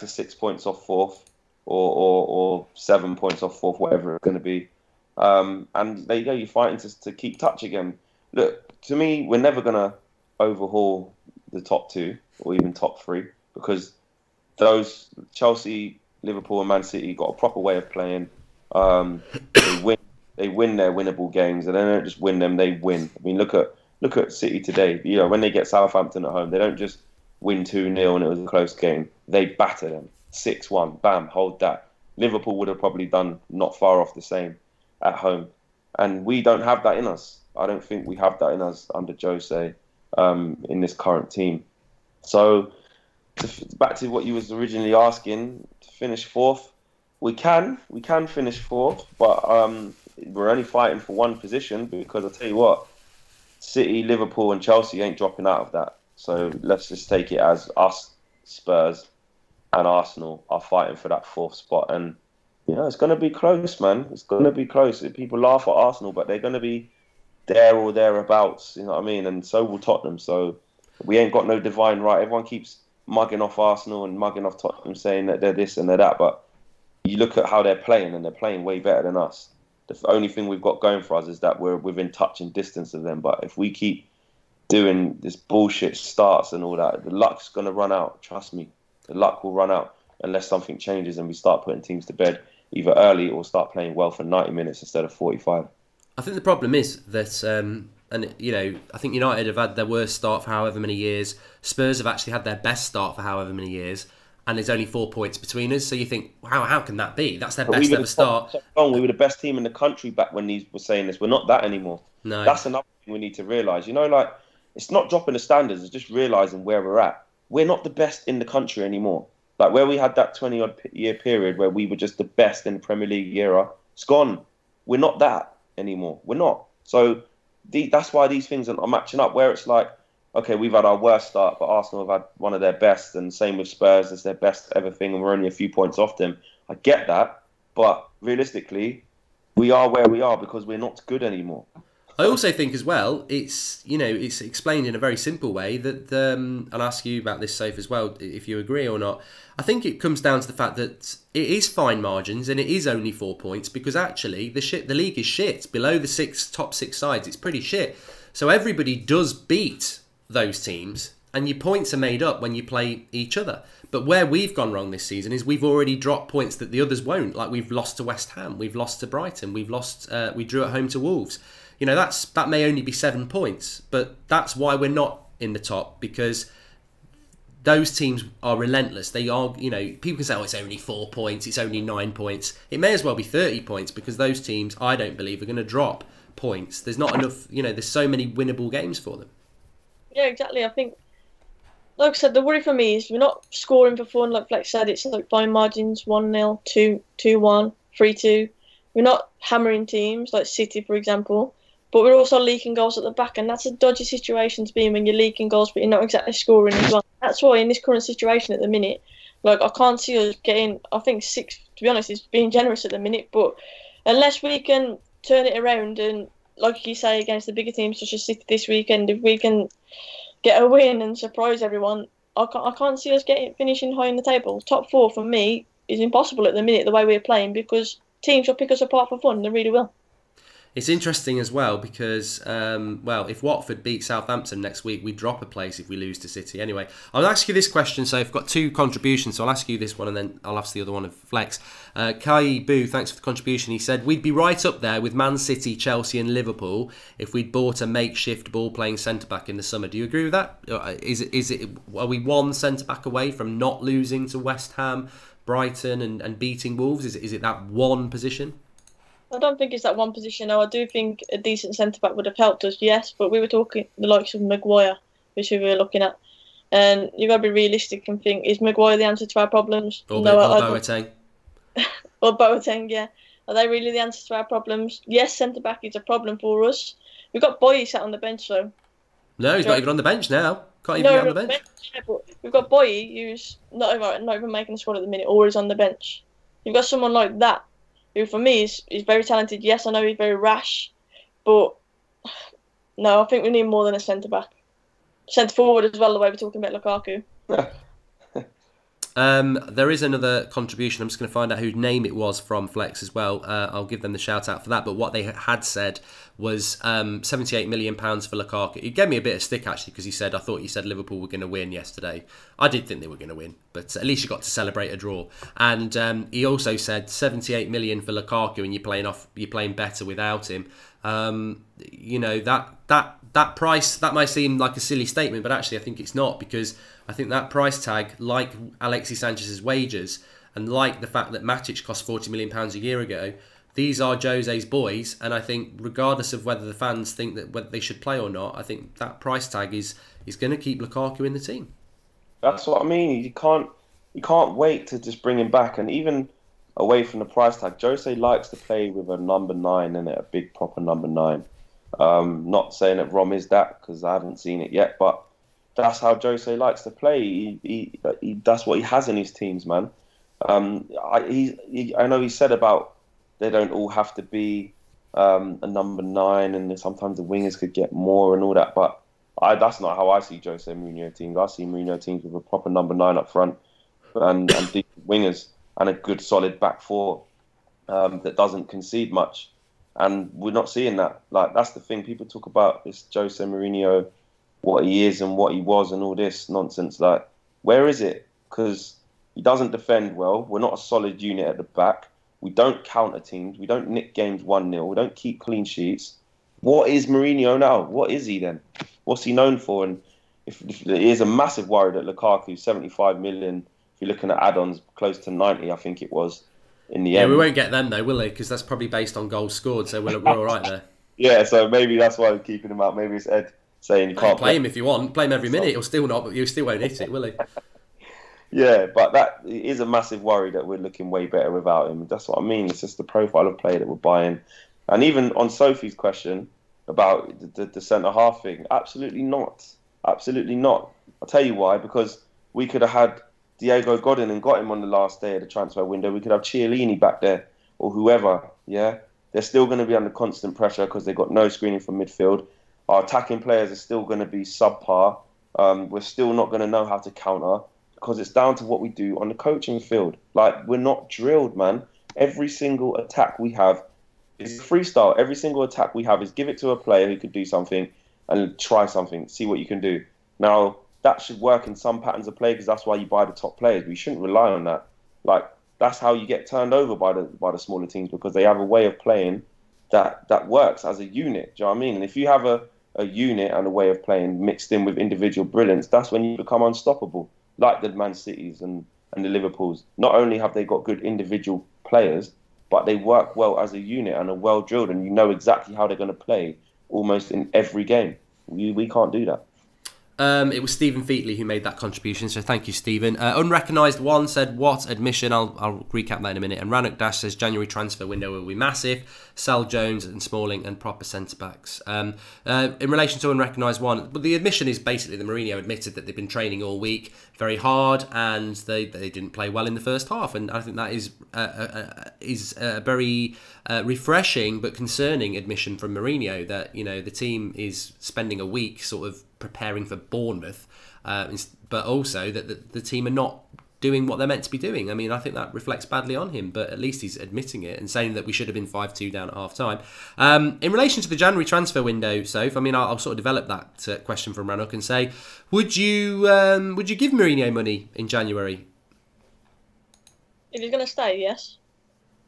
6 points off 4th, or 7 points off 4th, whatever it's going to be. And there you go, you're fighting to keep touch again. Look, to me, we're never going to overhaul the top 2 or even top 3 because those Chelsea, Liverpool and Man City got a proper way of playing. They win their winnable games, and they don't just win them, they win. I mean, look at City today. When they get Southampton at home, they don't just win 2-0 and it was a close game. They batter them 6-1. Bam, hold that. Liverpool would have probably done not far off the same at home, and we don't have that in us. I don't think we have that in us under Jose in this current team. So back to what you was originally asking, to finish 4th, We can finish fourth, but we're only fighting for one position because I tell you what, City, Liverpool, and Chelsea ain't dropping out of that. So let's just take it as us, Spurs, and Arsenal are fighting for that fourth spot, and it's going to be close, man. It's going to be close. People laugh at Arsenal, but they're going to be there or thereabouts. You know what I mean? And so will Tottenham. So we ain't got no divine right. Everyone keeps mugging off Arsenal and mugging off Tottenham, saying that they're this and they're that, but you look at how they're playing, and they're playing way better than us. The only thing we've got going for us is that we're within touching distance of them. But if we keep doing this bullshit starts and all that, the luck's going to run out. Trust me. The luck will run out unless something changes and we start putting teams to bed either early or start playing well for 90 minutes instead of 45. I think the problem is that, I think United have had their worst start for however many years. Spurs have actually had their best start for however many years. And there's only 4 points between us. So you think, how can that be? That's their best ever start. We were the best team in the country back when these were saying this. We're not that anymore. No. That's another thing we need to realise. It's not dropping the standards. It's just realising where we're at. We're not the best in the country anymore. Like where we had that 20-odd year period where we were just the best in the Premier League era, it's gone. We're not that anymore. We're not. So that's why these things are matching up, where it's like, okay, we've had our worst start, but Arsenal have had one of their best, and same with Spurs, it's their best ever thing, and we're only a few points off them. I get that, but realistically, we are where we are because we're not good anymore. I also think as well, it's explained in a very simple way that, I'll ask you about this, Soph, as well, if you agree or not. I think it comes down to the fact that it is fine margins and it is only 4 points because actually the league is shit. Below the top six sides, it's pretty shit. So everybody does beat those teams and your points are made up when you play each other. But where we've gone wrong this season is we've already dropped points that the others won't. Like we've lost to West Ham, we've lost to Brighton, we drew at home to Wolves. That may only be 7 points, but that's why we're not in the top, because those teams are relentless. They are, people can say, oh, it's only 4 points, it's only 9 points. It may as well be 30 points because those teams, I don't believe, are going to drop points. There's not enough, there's so many winnable games for them. Yeah, exactly. I think, like I said, the worry for me is we're not scoring for fun. Like Flex said, it's like fine margins, 1-0, 2-1, 3-2. We're not hammering teams like City, for example. But we're also leaking goals at the back, and that's a dodgy situation to be in when you're leaking goals, but you're not exactly scoring as well. That's why in this current situation at the minute, like I can't see us getting, I think 6, to be honest, is being generous at the minute, but unless we can turn it around and, like you say, against the bigger teams such as City this weekend, if we can get a win and surprise everyone, I can't see us finishing high in the table. Top 4 for me is impossible at the minute, the way we're playing, because teams will pick us apart for fun, they really will. It's interesting as well because, if Watford beat Southampton next week, we drop a place if we lose to City. Anyway, I'll ask you this question. So I've got 2 contributions, so I'll ask you this one and then I'll ask the other one of Flex. Kai Boo, thanks for the contribution. He said, we'd be right up there with Man City, Chelsea and Liverpool if we'd bought a makeshift ball-playing centre-back in the summer. Do you agree with that? Are we one centre-back away from not losing to West Ham, Brighton and beating Wolves? Is it that one position? I don't think it's that one position. Now, I do think a decent centre-back would have helped us, yes, but we were talking the likes of Maguire, which we were looking at. And you've got to be realistic and think, is Maguire the answer to our problems? Or Boateng. Or Boateng, yeah. Are they really the answer to our problems? Yes, centre-back is a problem for us. We've got Boye sat on the bench, though. No, he's not even on the bench now. Can't even get on the bench. Yeah, but we've got Boye, who's not even making the squad at the minute, or is on the bench. You've got someone like that, who for me is very talented. Yes, I know he's very rash, but no, I think we need more than a centre-back. Centre-forward as well, the way we're talking about Lukaku. There is another contribution. I'm just going to find out whose name it was from Flex as well. I'll give them the shout out for that. But what they had said was £78 million for Lukaku. He gave me a bit of stick actually because he said, I thought you said Liverpool were going to win yesterday. I did think they were going to win, but at least you got to celebrate a draw. And he also said 78 million for Lukaku, and you're playing better without him. That price, that might seem like a silly statement, but actually I think it's not, because I think that price tag, like Alexis Sanchez's wages, and like the fact that Matic cost £40 million a year ago, these are Jose's boys, and I think regardless of whether the fans think that whether they should play or not, I think that price tag is going to keep Lukaku in the team. That's what I mean. You can't wait to just bring him back, and even away from the price tag, Jose likes to play with a number 9 in it, a big proper number 9. Not saying that Rom is that, because I haven't seen it yet, but that's how Jose likes to play. That's what he has in his teams, man. I know he said about they don't all have to be a number 9, and sometimes the wingers could get more and all that, but that's not how I see Jose Mourinho teams. I see Mourinho teams with a proper number 9 up front and deep wingers and a good solid back four that doesn't concede much. And we're not seeing that. Like, that's the thing. People talk about this Jose Mourinho, what he is and what he was and all this nonsense. Like, where is it? Because he doesn't defend well. We're not a solid unit at the back. We don't counter teams. We don't nick games 1-0. We don't keep clean sheets. What is Mourinho now? What is he then? What's he known for? And if it is a massive worry that Lukaku, 75 million, if you're looking at add-ons, close to 90, I think it was, in the end. Yeah, we won't get them though, will they? Because that's probably based on goals scored, so we're all right there. Yeah, so maybe that's why we're keeping him out. Maybe it's Ed saying you can't play him if you want. Play him every minute. He'll still not, but you still won't hit it, will he? Yeah, but that is a massive worry that we're looking way better without him. That's what I mean. It's just the profile of player that we're buying. And even on Sophie's question about the centre-half thing, absolutely not. Absolutely not. I'll tell you why. Because we could have had Diego Godin and got him on the last day of the transfer window. We could have Chiellini back there or whoever, yeah? They're still going to be under constant pressure because they've got no screening from midfield. Our attacking players are still going to be subpar. We're still not going to know how to counter because it's down to what we do on the coaching field. Like, we're not drilled, man. Every single attack we have is freestyle. Every single attack we have is give it to a player who could do something and try something, see what you can do. Now, that should work in some patterns of play because that's why you buy the top players. We shouldn't rely on that. Like, that's how you get turned over by the smaller teams because they have a way of playing that works as a unit. Do you know what I mean? And if you have a unit and a way of playing mixed in with individual brilliance, that's when you become unstoppable, like the Man Cities and the Liverpools. Not only have they got good individual players, but they work well as a unit and are well drilled, and you know exactly how they're going to play almost in every game. We can't do that. It was Stephen Featley who made that contribution, so thank you, Stephen. Unrecognised one said, what admission? I'll recap that in a minute. And Rannock Dash says, January transfer window will be massive. Sal Jones and Smalling and proper centre-backs. In relation to unrecognised one, but the admission is basically that Mourinho admitted that they've been training all week very hard and they didn't play well in the first half. And I think that is a very refreshing but concerning admission from Mourinho that, you know, the team is spending a week sort of preparing for Bournemouth, but also that the team are not doing what they're meant to be doing. I mean, I think that reflects badly on him, but at least he's admitting it and saying that we should have been 5-2 down at half-time. In relation to the January transfer window, Soph, I mean, I'll sort of develop that question from Rannock and say, would you give Mourinho money in January? If he's going to stay, yes.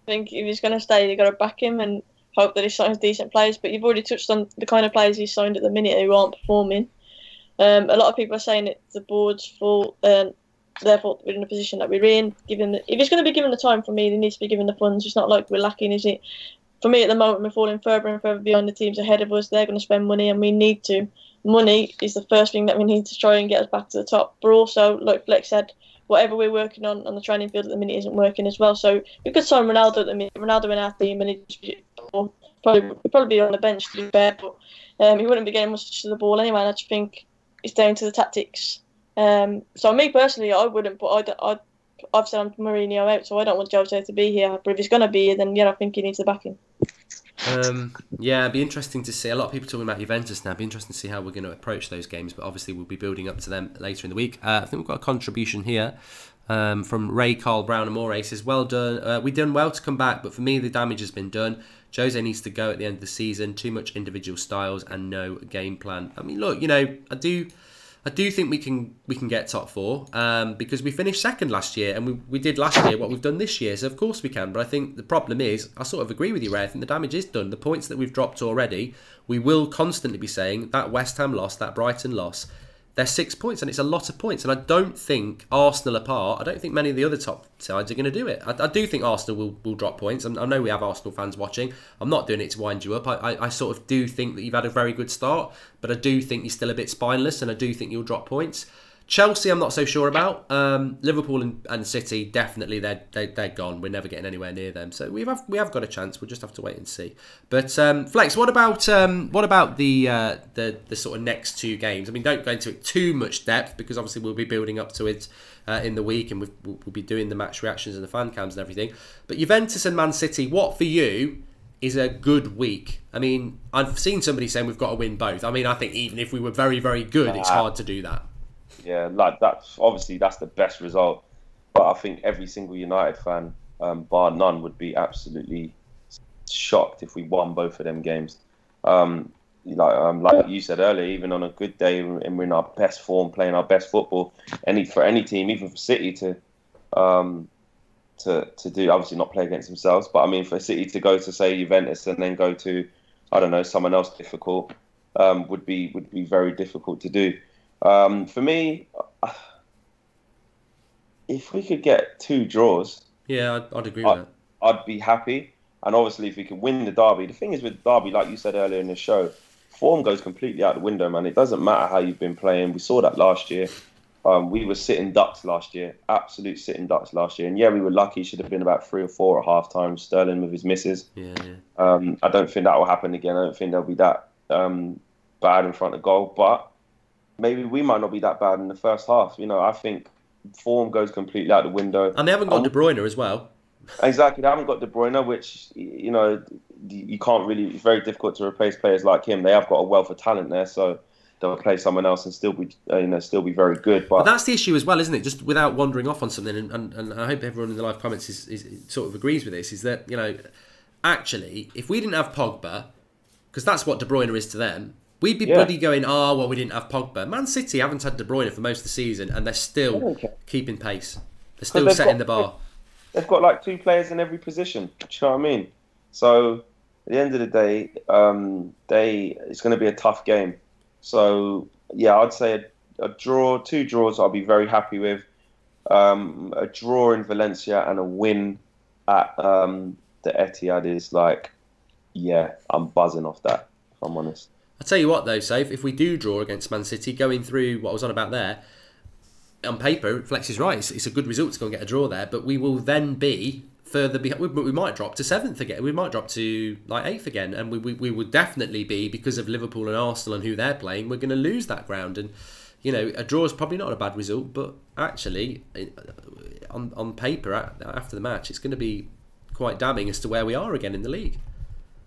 I think if he's going to stay, they've got to back him and hope that he signs decent players. But you've already touched on the kind of players he's signed at the minute who aren't performing. A lot of people are saying it's the board's fault, their fault we're in the position that we're in. If he's going to be given the time, for me, he needs to be given the funds. It's not like we're lacking, is it? For me, at the moment, we're falling further and further behind the teams ahead of us. They're going to spend money, and we need to. Money is the first thing that we need to try and get us back to the top. But also, like Flex said, whatever we're working on the training field at the minute isn't working as well. So we could sign Ronaldo at the minute, Ronaldo in our team, and he'd probably be on the bench, to be fair, but he wouldn't be getting much to the ball anyway. And I just think it's down to the tactics. So me personally, I wouldn't, but I've said I'm Mourinho out, so I don't want Jose to be here. But if he's going to be here, then yeah, I think he needs the backing. Yeah, it'd be interesting to see. A lot of people talking about Juventus now. It'd be interesting to see how we're going to approach those games, but obviously we'll be building up to them later in the week. I think we've got a contribution here from Ray Carl Brown Amore. He says, well done. We've done well to come back, but for me the damage has been done. Jose needs to go at the end of the season. Too much individual styles and no game plan. I mean, look, you know, I do think we can get top four because we finished second last year, and we did last year what we've done this year, so of course we can. But I think the problem is, I sort of agree with you, Ray. I think the damage is done. The points that we've dropped already, we will constantly be saying that West Ham loss, that Brighton loss, they're 6 points, and it's a lot of points. And I don't think, Arsenal apart, I don't think many of the other top sides are going to do it. I do think Arsenal will drop points. I know we have Arsenal fans watching. I'm not doing it to wind you up. I sort of do think that you've had a very good start, but I do think you're still a bit spineless, and I do think you'll drop points. Chelsea, I'm not so sure about. Liverpool and City, definitely they're gone. We're never getting anywhere near them. So we have got a chance. We'll just have to wait and see. But Flex, what about the sort of next two games? I mean, don't go into it too much depth because obviously we'll be building up to it in the week, and we'll be doing the match reactions and the fan cams and everything. But Juventus and Man City, what for you is a good week? I mean, I've seen somebody saying we've got to win both. I mean, I think even if we were very, very good, it's hard to do that. Yeah, like that's the best result. But I think every single United fan, bar none, would be absolutely shocked if we won both of them games. Like you said earlier, even on a good day and we're in our best form, playing our best football, for any team, even for City to do, obviously not play against themselves, but I mean for City to go to say Juventus and then go to, I don't know, someone else difficult, would be very difficult to do. For me, if we could get 2 draws, yeah, I'd agree with that. I'd be happy. And obviously, if we could win the derby, the thing is with the derby, like you said earlier in the show, form goes completely out the window, man. It doesn't matter how you've been playing. We saw that last year. We were sitting ducks last year, absolute sitting ducks last year. And yeah, we were lucky. Should have been about 3 or 4 at half time. Sterling with his misses. Yeah. I don't think that will happen again. I don't think they'll be that bad in front of goal. But maybe we might not be that bad in the first half. You know, I think form goes completely out the window. And they haven't got De Bruyne as well. Exactly, they haven't got De Bruyne, which, you know, you can't really. It's very difficult to replace players like him. They have got a wealth of talent there, so they'll play someone else and still be, still be very good. But that's the issue as well, isn't it? Just without wandering off on something, and I hope everyone in the live comments is sort of agrees with this. Is that, you know, actually, if we didn't have Pogba, because that's what De Bruyne is to them, we'd be bloody going, well, we didn't have Pogba. Man City haven't had De Bruyne for most of the season, and they're still keeping pace. They're still setting the bar. They've got like 2 players in every position. Do you know what I mean? So at the end of the day, it's going to be a tough game. So yeah, I'd say a draw, 2 draws, I'll be very happy with. A draw in Valencia and a win at the Etihad is like, yeah, I'm buzzing off that, if I'm honest. I'll tell you what though, Safe, if we do draw against Man City, going through what I was on about there, on paper, Flex is right. It's a good result to go and get a draw there, but we will then be further behind. We might drop to 7th again. We might drop to like 8th again, and we would definitely be, because of Liverpool and Arsenal and who they're playing, we're going to lose that ground. And you know, a draw is probably not a bad result, but actually, on paper after the match, it's going to be quite damning as to where we are again in the league.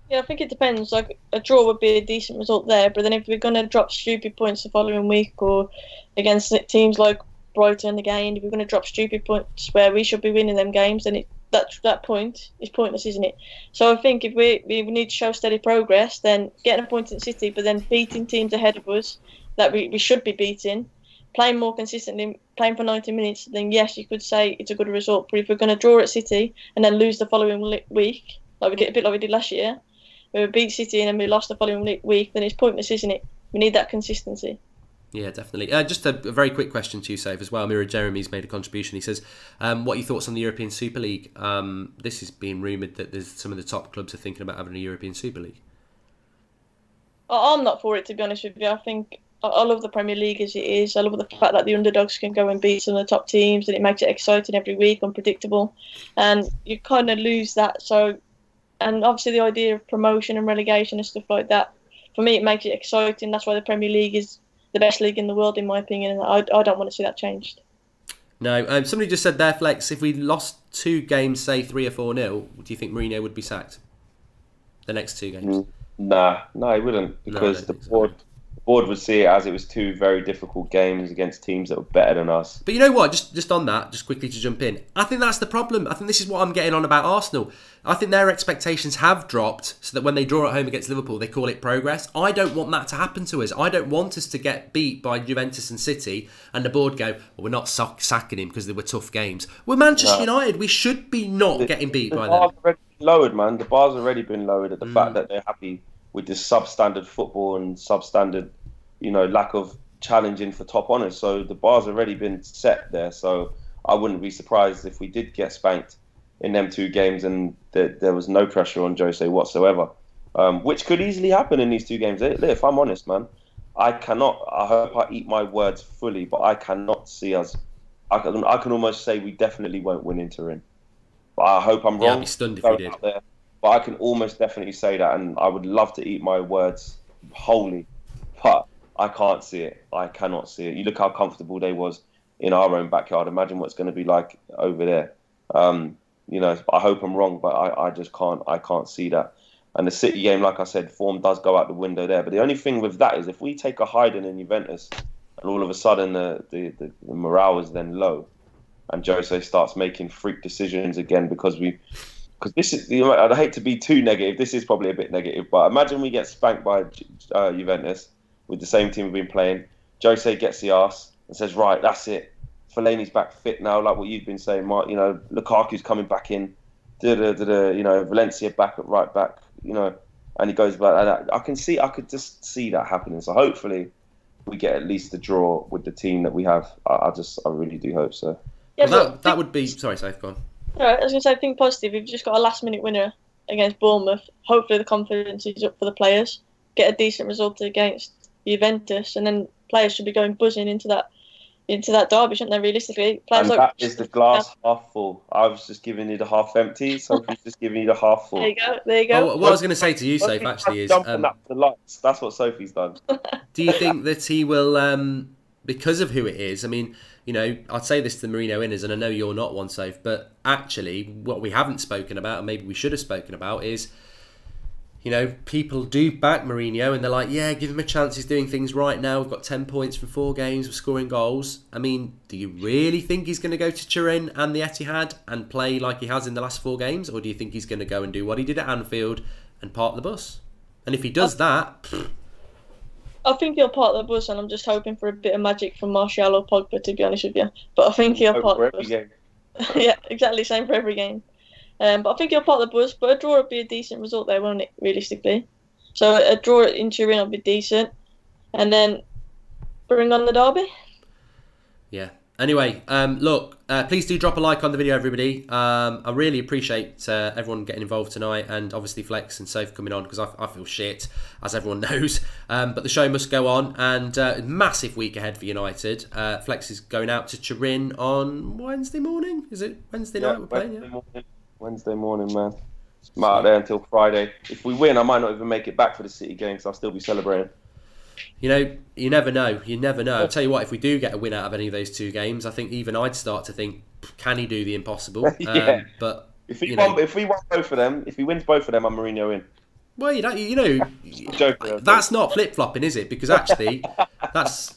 Yeah, I think it depends. Like, a draw would be a decent result there, but then if we're going to drop stupid points the following week, or against teams like Brighton again, if we're going to drop stupid points where we should be winning them games, then that point is pointless, isn't it? So I think if we need to show steady progress, then getting a point in City, but then beating teams ahead of us that we should be beating, playing more consistently, playing for 90 minutes, then yes, you could say it's a good result. But if we're going to draw at City and then lose the following week, like we did, a bit like we did last year, where we beat City and then we lost the following week, then it's pointless, isn't it? We need that consistency. Yeah, definitely. Just a very quick question to you, Safe, as well. Mira Jeremy's made a contribution. He says, what are your thoughts on the European Super League? This is being rumoured that there's some of the top clubs are thinking about having a European Super League. I'm not for it, to be honest with you. I think I love the Premier League as it is. I love the fact that the underdogs can go and beat some of the top teams, and it makes it exciting every week, unpredictable. And you kind of lose that. So, and obviously the idea of promotion and relegation and stuff like that, for me, it makes it exciting. That's why the Premier League is the best league in the world, in my opinion, and I don't want to see that changed. No, somebody just said there, Flex, if we lost 2 games, say 3 or 4-0, do you think Mourinho would be sacked? The next 2 games? Nah, he wouldn't, because the board would see it as it was 2 very difficult games against teams that were better than us. But you know what, just on that, just quickly to jump in, I think that's the problem. I think this is what I'm getting on about Arsenal. I think their expectations have dropped so that when they draw at home against Liverpool, they call it progress. I don't want that to happen to us. I don't want us to get beat by Juventus and City and the board go, well, we're not sacking him because they were tough games. We're Manchester United. We should be not getting beat by them. The bar's already been lowered, man. The bar's already been lowered at the fact that they're happy with this substandard football and substandard, lack of challenging for top honours. So the bar's already been set there. So I wouldn't be surprised if we did get spanked in them 2 games and there was no pressure on Jose whatsoever, which could easily happen in these 2 games. If I'm honest, man, I cannot. I hope I eat my words fully, but I cannot see us. I can almost say we definitely won't win in Turin. But I hope I'm wrong. Yeah, I'd be stunned if we did. But I can almost definitely say that, and I would love to eat my words wholly, but I can't see it. I cannot see it. You look how comfortable they was in our own backyard. Imagine what it's going to be like over there. You know, I hope I'm wrong, but I just can't. I can't see that. And the City game, like I said, form does go out the window there. But the only thing with that is if we take a hiding in Juventus, and all of a sudden the morale is then low, and Jose starts making freak decisions again because this is, you know, I'd hate to be too negative. This is probably a bit negative, but imagine we get spanked by Juventus with the same team we've been playing. Jose gets the arse and says, right, that's it. Fellaini's back fit now, like what you've been saying, Mark. You know, Lukaku's coming back in. You know, Valencia back at right back. You know, and he goes back. I could just see that happening. So hopefully we get at least a draw with the team that we have. I really do hope so. Yeah, well, that would be. Sorry, Saif, go on. Right, I was going to say, think positive. We've just got a last-minute winner against Bournemouth. Hopefully the confidence is up for the players. Get a decent result against Juventus, and then players should be going buzzing into that derby, shouldn't they, realistically? Players and that is the glass half full. I was just giving you the half empty, Sophie's just giving you the half full. There you go. Oh, what I was going to say to you, Saif, actually, is... jumping up the lights. That's what Sophie's done. Do you think that he will, because of who it is, I mean... You know, I'd say this to the Mourinho inners, and I know you're not one, Safe, but actually what we haven't spoken about, and maybe we should have spoken about, is, you know, people do back Mourinho, and they're like, yeah, give him a chance, he's doing things right now, we've got 10 points from 4 games, we're scoring goals. I mean, do you really think he's going to go to Turin and the Etihad and play like he has in the last 4 games, or do you think he's going to go and do what he did at Anfield and park the bus? And if he does that... I think he'll part the bus, and I'm just hoping for a bit of magic from Martial or Pogba, to be honest with you. But I think he'll part the bus. Game. Yeah, exactly, same for every game. But I think he'll part the bus, but a draw would be a decent result there, won't it, realistically? So a draw in Turin will be decent, and then bring on the derby. Yeah. Anyway, look, please do drop a like on the video, everybody. I really appreciate everyone getting involved tonight, and obviously Flex and Soph coming on, because I feel shit, as everyone knows. But the show must go on, and massive week ahead for United. Flex is going out to Turin on Wednesday morning. Is it Wednesday night we're playing? Wednesday morning, man. I'm out there until Friday. If we win, I might not even make it back for the City game, so I'll still be celebrating. You know, you never know. You never know. I'll tell you what, if we do get a win out of any of those 2 games, I think even I'd start to think, can he do the impossible? Yeah. But if we win both of them, if he wins both of them, I'm Mourinho in. Well, you know, that's not flip-flopping, is it? Because actually,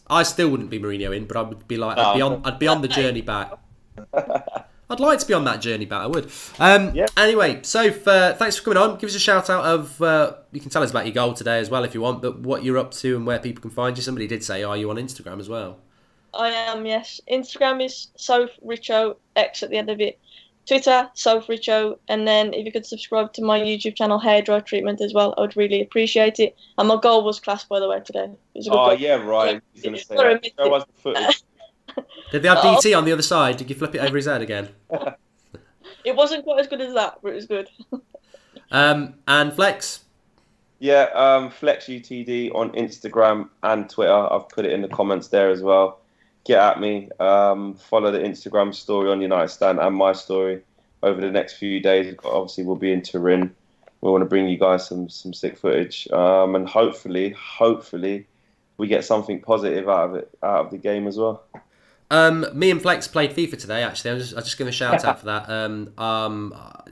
I still wouldn't be Mourinho in, but I would be like, I'd be on the journey back. I'd like to be on that journey back, I would. Anyway, so thanks for coming on. Give us a shout out of, you can tell us about your goal today as well if you want, but what you're up to and where people can find you. Somebody did say, are you on Instagram as well? I am, yes. Instagram is SophRicho, X at the end of it. Twitter, SophRicho, and then if you could subscribe to my YouTube channel, Hair Dry Treatment, as well, I would really appreciate it. And my goal was class, by the way, today. It was a good goal. Yeah, right. He's going to say that. Show us the footage. Did they have DT on the other side? Did you flip it over his head again? It wasn't quite as good as that, but it was good. And Flex? Yeah, Flex UTD on Instagram and Twitter. I've put it in the comments there as well. Get at me. Follow the Instagram story on United Stand and my story over the next few days. Obviously, we'll be in Turin. We want to bring you guys some sick footage, and hopefully, we get something positive out of the game as well. Me and Flex played FIFA today, actually. I'm just going to shout out for that.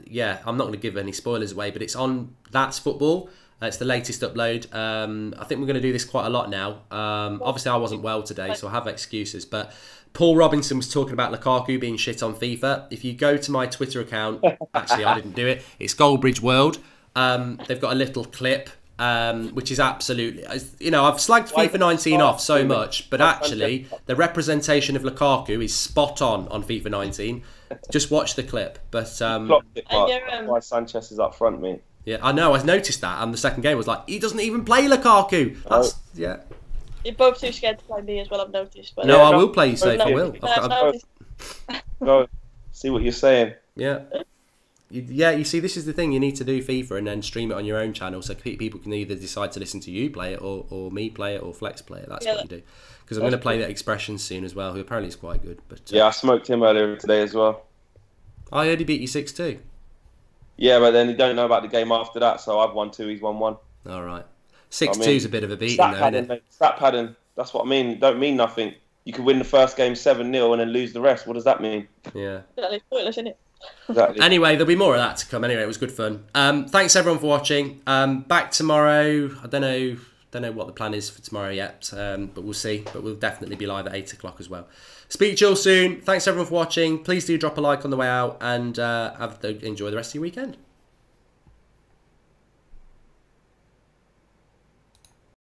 Yeah, I'm not going to give any spoilers away, but it's on That's Football. It's the latest upload. I think we're going to do this quite a lot now. Obviously, I wasn't well today, so I have excuses. But Paul Robinson was talking about Lukaku being shit on FIFA. If you go to my Twitter account, actually, I didn't do it. It's Goldbridge World. They've got a little clip, which is absolutely... You know, I've slagged FIFA 19 off so much, but actually, the representation of Lukaku is spot on FIFA 19. Just watch the clip. But why Sanchez is up front, mate. Yeah, I know. I noticed that, and the second game was like, he doesn't even play Lukaku. That's yeah. You're both too scared to play me as well. I've noticed. But no, I will play you safe. I will. Go see what you're saying. Yeah. Yeah, you see, this is the thing. You need to do FIFA and then stream it on your own channel, so people can either decide to listen to you play it or me play it or Flex play it. That's what you do. Because I'm going to play that Expression soon as well, who apparently is quite good. But yeah, I smoked him earlier today as well. I heard he beat you 6-2. Yeah, but then you don't know about the game after that, so I've won 2, he's won 1. All right. 6-2 is a bit of a beating, though, isn't it? Stat padding, that's what I mean. Don't mean nothing. You could win the first game 7-0 and then lose the rest. What does that mean? Yeah. It's pointless, isn't it? Exactly. Anyway, there'll be more of that to come. Anyway, it was good fun. Thanks everyone for watching. Back tomorrow. I don't know what the plan is for tomorrow yet, but we'll see. But we'll definitely be live at 8 o'clock as well. Speak to you all soon. Thanks everyone for watching. Please do drop a like on the way out and enjoy the rest of your weekend.